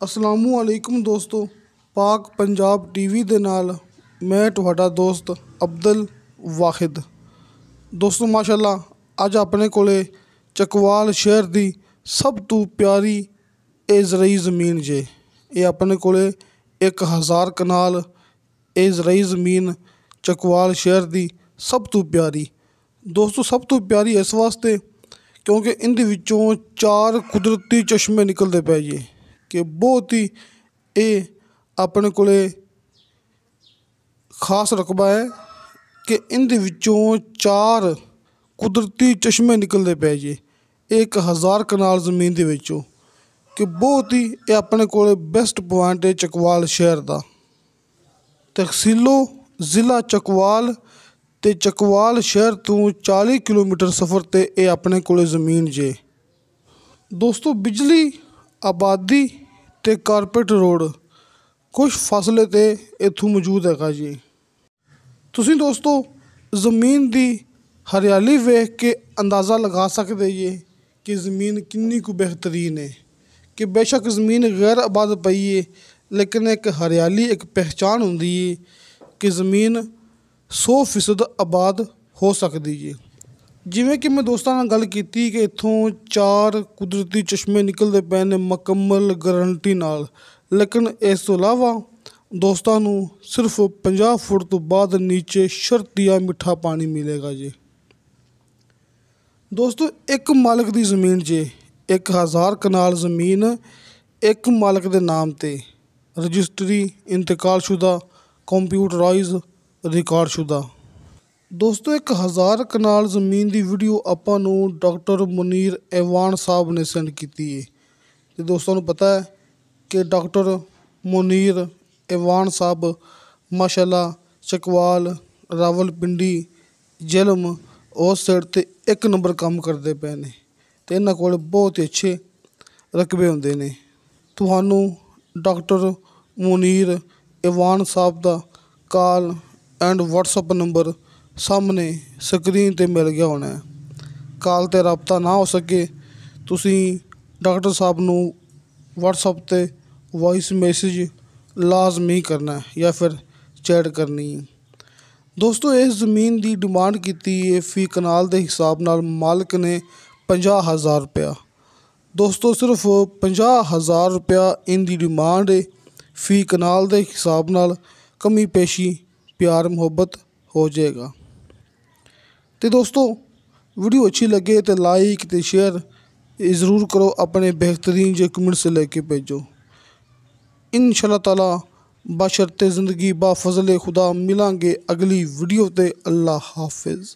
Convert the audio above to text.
असलामुअलैकुम दोस्तों, पाक पंजाब टीवी दे नाल मैं तुहाडा दोस्त अब्दुल वाहिद। दोस्तों माशाअल्लाह अज अपने कोले चकवाल शहर दी सब तो प्यारी ए ज़रई ज़मीन जे। ये अपने कोले 1000 कनाल ए ज़रई ज़मीन चकवाल शहर दी सब तो प्यारी। दोस्तों सब तो प्यारी इस वास्ते क्योंकि इंदे विचों 4 कुदरती चश्मे निकलते पे जे कि बहुत ही ये अपने कोले खास रकबा है कि इंदे विचों 4 कुदरती चश्मे निकलते पे जे 1000 कनाल ज़मीन दे विचों कि बहुत ही ये अपने कोले बेस्ट पॉइंट है चकवाल शहर दा। तहसीलो ज़िला चकवाल ते चकवाल शहर तो 40 किलोमीटर सफ़र ते ये अपने कोले ज़मीन जे। दोस्तों बिजली आबादी ते कारपेट रोड कुछ फासले ते इत्थों मौजूद है जी। तुसीं दोस्तों ज़मीन दी हरियाली वेख के अंदाज़ा लगा सकते जे कि ज़मीन कितनी कु बेहतरीन है कि बेशक ज़मीन गैर आबाद पई है लेकिन एक हरियाली एक पहचान होंदी है कि ज़मीन 100% आबाद हो सकती है। जिमें कि मैं दोस्तों नाल गल कीती कि इत्थों 4 कुदरती चश्मे निकलते पे ने मुकम्मल गारंटी नाल, लेकिन इस तो इलावा दोस्तों नू सिर्फ 50 फुट तो बाद नीचे शर्तिया मिठा पानी मिलेगा जी। दोस्तों एक मालिक दी ज़मीन जे 1000 कनाल ज़मीन एक मालिक दे नाम ते रजिस्ट्री इंतकालशुदा कंप्यूटराइज रिकॉर्डशुदा। दोस्तों 1000 कनाल ज़मीन दी वीडियो आपां नू डॉक्टर मुनीर ऐवान साहब ने सेंड की है। तो दोस्तों नू पता है कि डॉक्टर मुनीर ऐवान साहब माशाल्लाह चकवाल रावलपिंडी झेलम उस साइड ते एक नंबर काम करते पे ने ते इन्हां कोल बहुत ही अच्छे रकबे होंदे ने। तुहानू डॉक्टर मुनीर ऐवान साहब दा कॉल एंड व्हाट्सएप नंबर सामने स्क्रीन ते मिल गया होना है। कॉल ते रबता ना हो सके तुसीं डॉक्टर साहब नू व्हाट्सएप ते वॉइस मैसेज लाजमी करना है या फिर चैट करनी है। दोस्तों इस ज़मीन की डिमांड की है फी कनाल के हिसाब नाल मालिक ने 50,000 रुपया। दोस्तों सिर्फ 50,000 रुपया इनकी डिमांड है। फी कनाल के हिसाब नाल कमी पेशी प्यार मुहब्बत हो जाएगा। तो दोस्तों वीडियो अच्छी लगे तो लाइक तो शेयर ज़रूर करो, अपने बेहतरीन जो कमेंट से लेके भेजो। इंशाअल्लाह ताला बशर्ते ज़िंदगी बा फजले खुदा मिलांगे अगली वीडियो ते। अल्लाह हाफिज़।